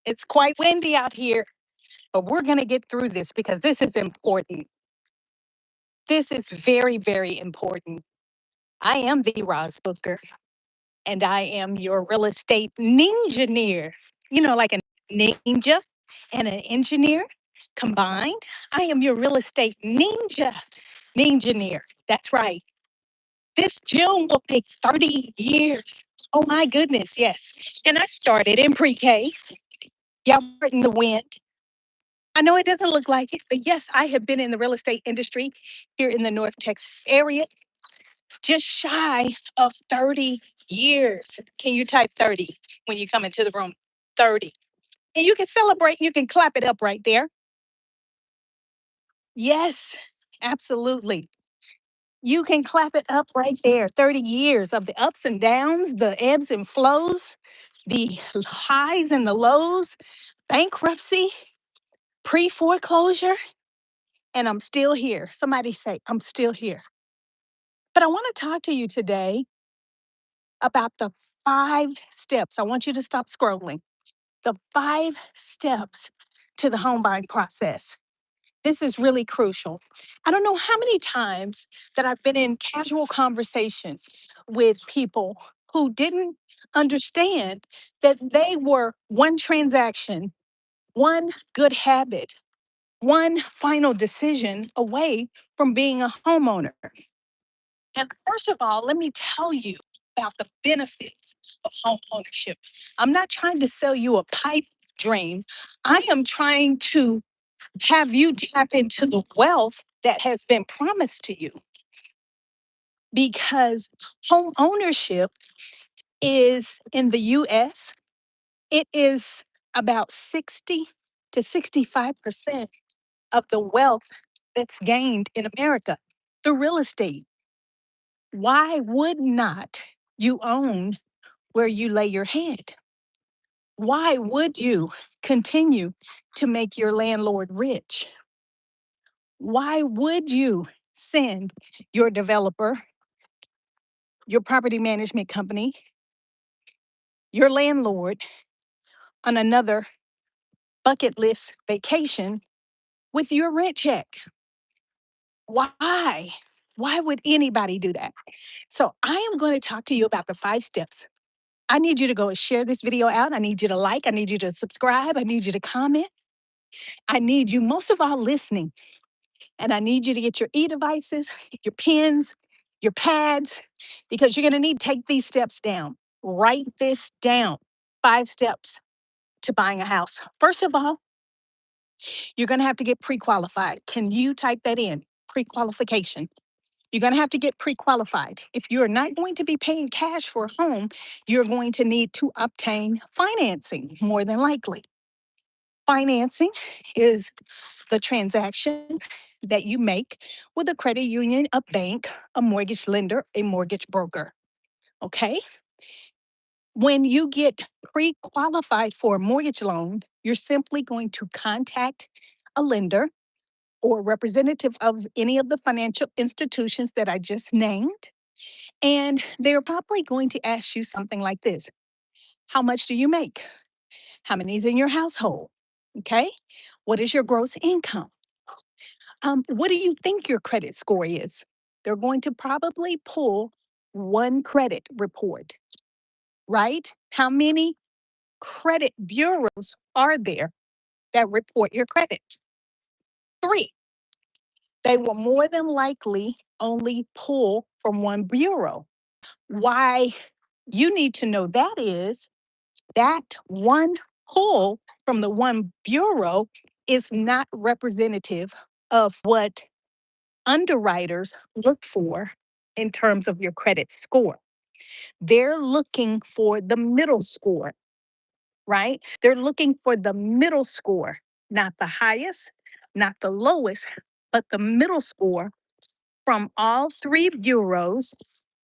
It's quite windy out here, but we're going to get through this because this is important. This is very, very important. I am the Roz Booker, and I am your real estate ninja. Like a ninja and an engineer combined. I am your real estate ninja. That's right. This June will make 30 years. Oh my goodness, yes. And I started in pre-K. Yeah, in the wind. I know it doesn't look like it, but yes, I have been in the real estate industry here in the North Texas area just shy of 30 years. Can you type 30 when you come into the room? 30. And you can celebrate, you can clap it up right there. Yes, absolutely. You can clap it up right there. 30 years of the ups and downs, the ebbs and flows, the highs and the lows, bankruptcy, pre foreclosure, and I'm still here. Somebody say, I'm still here. But I want to talk to you today about the 5 steps. I want you to stop scrolling. The 5 steps to the home buying process. This is really crucial. I don't know how many times that I've been in casual conversation with people who didn't understand that they were one transaction, one good habit, one final decision away from being a homeowner. And first of all, let me tell you about the benefits of home ownership. I'm not trying to sell you a pipe dream. I am trying to have you tap into the wealth that has been promised to you because home ownership is in the US, it is about 60 to 65% of the wealth that's gained in America. The real estate. Why would not you own where you lay your head? Why would you continue to make your landlord rich? Why would you send your developer, your property management company, your landlord on another bucket list vacation with your rent check? Why? Why would anybody do that? So, I am going to talk to you about the 5 steps. I need you to go and share this video out. I need you to like. I need you to subscribe. I need you to comment. I need you, most of all, listening. And I need you to get your e devices, your pens, your pads, because you're going to need to take these steps down. Write this down. 5 steps to buying a house. First of all, you're going to have to get pre qualified. Can you type that in? Pre qualification. You're going to have to get pre qualified. If you're not going to be paying cash for a home, you're going to need to obtain financing, more than likely. Financing is the transaction that you make with a credit union, a bank, a mortgage lender, a mortgage broker. Okay? When you get pre qualified for a mortgage loan, you're simply going to contact a lender or representative of any of the financial institutions that I just named. And they're probably going to ask you something like this: how much do you make? How many is in your household? Okay. What is your gross income? What do you think your credit score is? They're going to probably pull one credit report, right? How many credit bureaus are there that report your credit? 3. They will more than likely only pull from one bureau. Why you need to know that is that one pull from the one bureau is not representative of what underwriters look for in terms of your credit score. They're looking for the middle score, right? They're looking for the middle score, not the highest, not the lowest, but the middle score from all 3 bureaus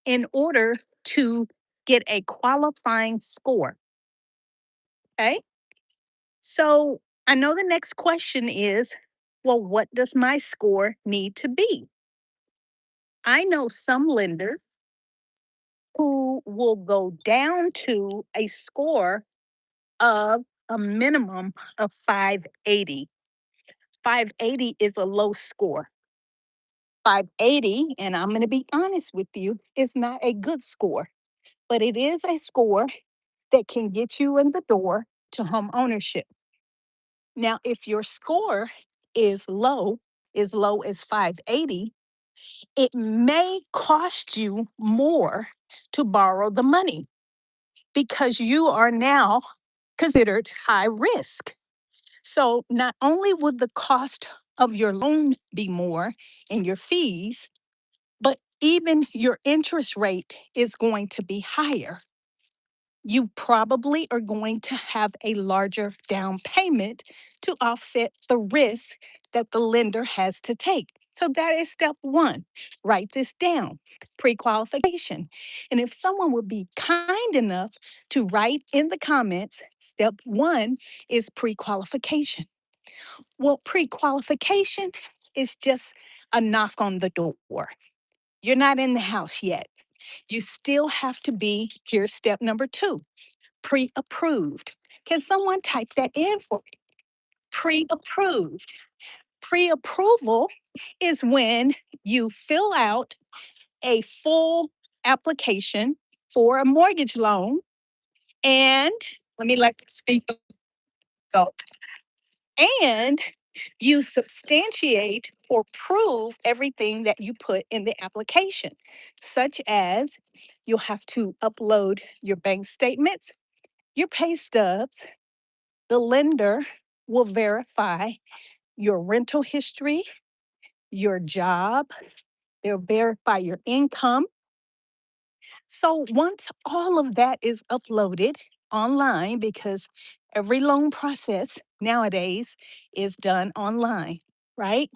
in order to get a qualifying score. Okay. So I know the next question is, well, what does my score need to be? I know some lenders who will go down to a score of a minimum of 580. 580 is a low score. 580, and I'm going to be honest with you, is not a good score, but it is a score that can get you in the door to home ownership. Now, if your score is low as 580, it may cost you more to borrow the money because you are now considered high risk. So, not only would the cost of your loan be more and your fees, but even your interest rate is going to be higher. You probably are going to have a larger down payment to offset the risk that the lender has to take. So that is step one. Write this down, pre qualification. And if someone would be kind enough to write in the comments, step one is pre qualification. Well, pre qualification is just a knock on the door. You're not in the house yet. You still have to be, here's step number two, pre approved. Can someone type that in for me? Pre approved. Pre approval is when you fill out a full application for a mortgage loan. And let me let the speaker go. And you substantiate or prove everything that you put in the application, such as you'll have to upload your bank statements, your pay stubs. The lender will verify your rental history, your job, they'll verify your income. So once all of that is uploaded online, because every loan process nowadays is done online, right?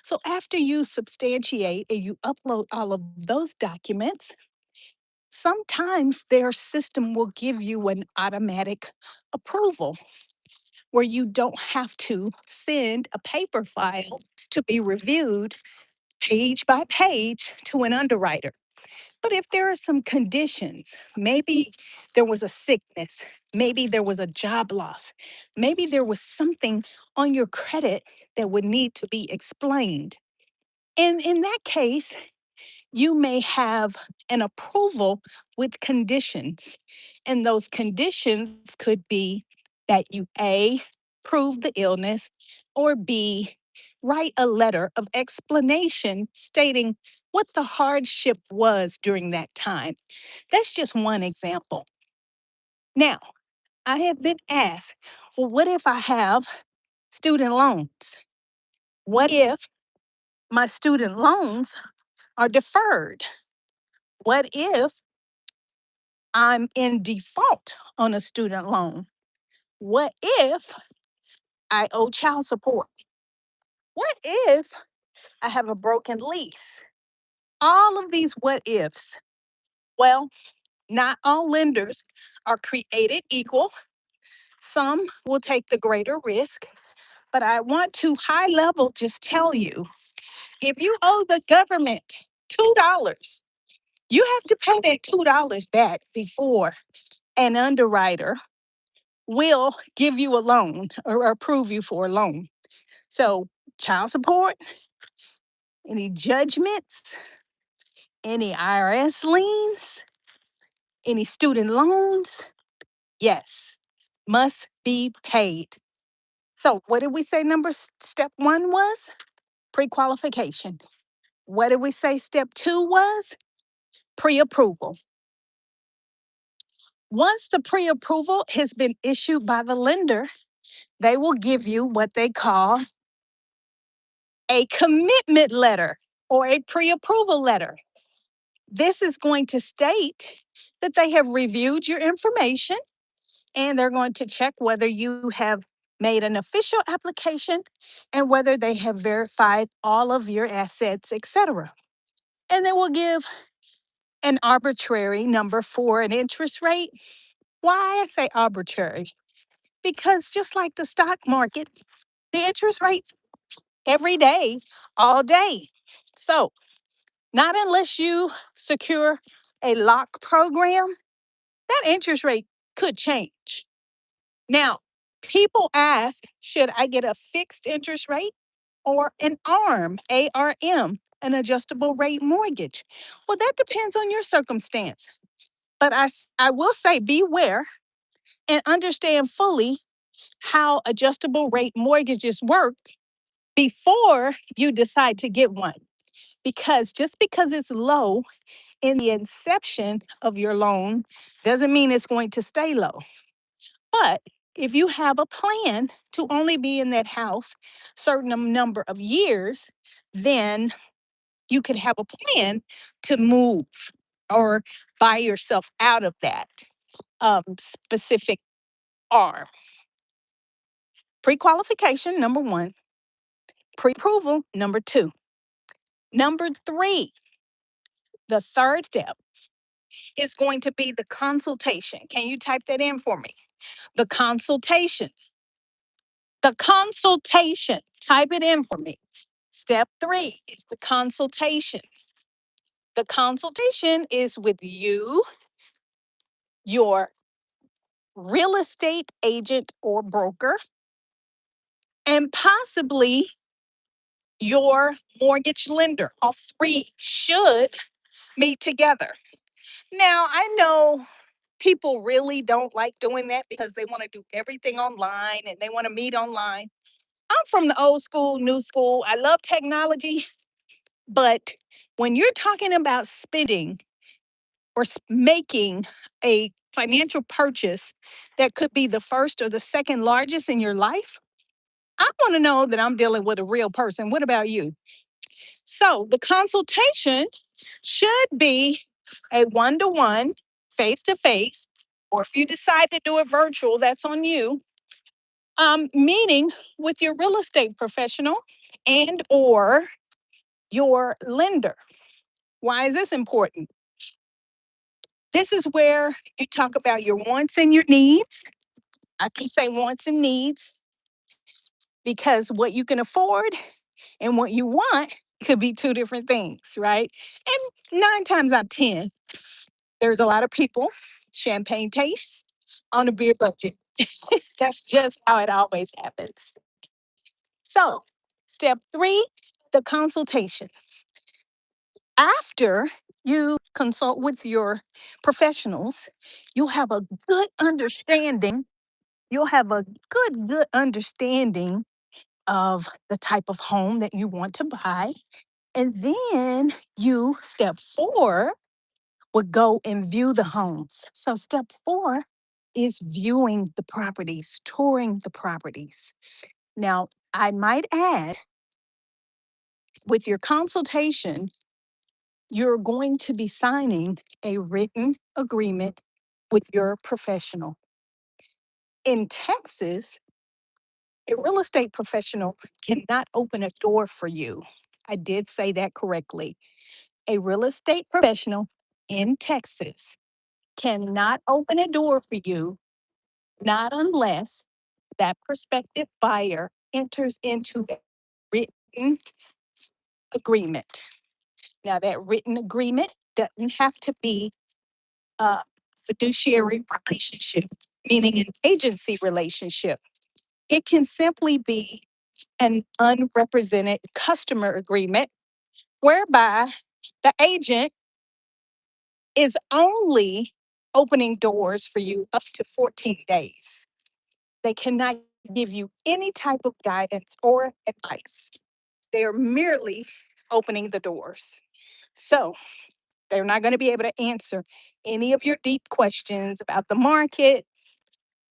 So after you substantiate and you upload all of those documents, sometimes their system will give you an automatic approval where you don't have to send a paper file to be reviewed page by page to an underwriter. But if there are some conditions, maybe there was a sickness, maybe there was a job loss, maybe there was something on your credit that would need to be explained. And in that case, you may have an approval with conditions. And those conditions could be that you A, prove the illness, or B, write a letter of explanation stating what the hardship was during that time. That's just one example. Now, I have been asked, well, what if I have student loans? What if my student loans are deferred? What if I'm in default on a student loan? What if I owe child support? What if I have a broken lease? All of these what ifs. Well, not all lenders are created equal. Some will take the greater risk, but I want to high level just tell you if you owe the government $2, you have to pay that $2 back before an underwriter will give you a loan or approve you for a loan. So, child support, any judgments, any IRS liens, any student loans, yes, must be paid. So, what did we say step one was? Pre qualification. What did we say step two was? Pre approval. Once the pre approval has been issued by the lender, they will give you what they call a commitment letter or a pre approval letter. This is going to state that they have reviewed your information and they're going to check whether you have made an official application and whether they have verified all of your assets, etc. And they will give an arbitrary number for an interest rate. Why I say arbitrary? Because just like the stock market, the interest rates every day, all day. So, not unless you secure a lock program, that interest rate could change. Now, People ask, should I get a fixed interest rate or an ARM, an adjustable rate mortgage? Well, that depends on your circumstance. But I will say, beware and understand fully how adjustable rate mortgages work before you decide to get one. Because just because it's low in the inception of your loan doesn't mean it's going to stay low. But if you have a plan to only be in that house certain number of years, then you could have a plan to move or buy yourself out of that specific arm. Pre-qualification, number one. Pre-approval, number two. Number three, the third step is going to be the consultation. Can you type that in for me? The consultation. The consultation. Type it in for me. Step three is the consultation. The consultation is with you, your real estate agent or broker, and possibly your mortgage lender. All three should meet together. Now, I know people really don't like doing that because they want to do everything online and they want to meet online. I'm from the old school, new school. I love technology, but when you're talking about spending or making a financial purchase that could be the first or the second largest in your life, I want to know that I'm dealing with a real person. What about you? So the consultation should be a one-to-one, face-to-face, or if you decide to do it virtual, that's on you. Meeting with your real estate professional and or your lender. Why is this important? This is where you talk about your wants and your needs. I can say wants and needs because what you can afford and what you want could be two different things, right? And 9 times out of 10, there's a lot of people, champagne tastes on a beer budget. That's just how it always happens. So, step three, the consultation. After you consult with your professionals, you'll have a good understanding. You'll have a good understanding of the type of home that you want to buy. And then you, step four, would go and view the homes. So, step four is viewing the properties, touring the properties. Now, I might add, with your consultation, you're going to be signing a written agreement with your professional. In Texas, a real estate professional cannot open a door for you. I did say that correctly. A real estate professional in Texas cannot open a door for you, not unless that prospective buyer enters into a written agreement. Now, that written agreement doesn't have to be a fiduciary relationship, meaning an agency relationship. It can simply be an unrepresented customer agreement whereby the agent is only opening doors for you up to 14 days. They cannot give you any type of guidance or advice. They are merely opening the doors. So they're not going to be able to answer any of your deep questions about the market,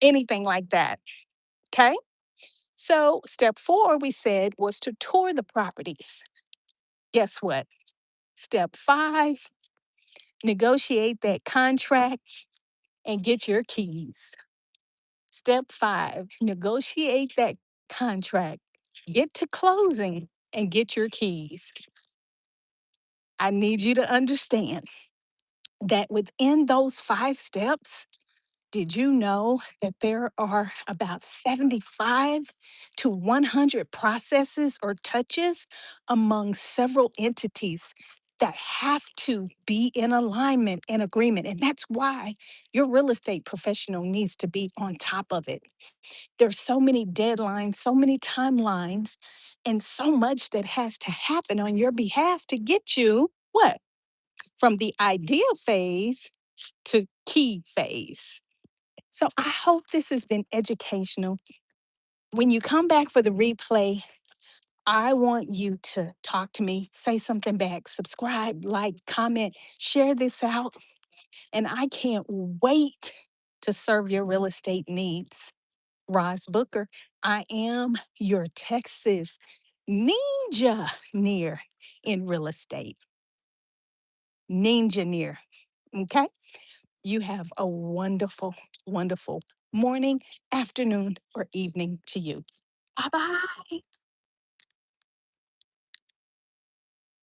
anything like that. Okay. So step four, we said, was to tour the properties. Guess what? Step five, negotiate that contract and get your keys. Step five, negotiate that contract, get to closing and get your keys. I need you to understand that within those 5 steps, did you know that there are about 75 to 100 processes or touches among several entities that have to be in alignment and agreement. And that's why your real estate professional needs to be on top of it. There's so many deadlines, so many timelines, and so much that has to happen on your behalf to get you what? From the idea phase to key phase. So I hope this has been educational. When you come back for the replay, I want you to talk to me, say something back, subscribe, like, comment, share this out. And I can't wait to serve your real estate needs. Roz Booker, I am your Texas ninja near in real estate. Ninja near. Okay? You have a wonderful, wonderful morning, afternoon, or evening to you. Bye bye.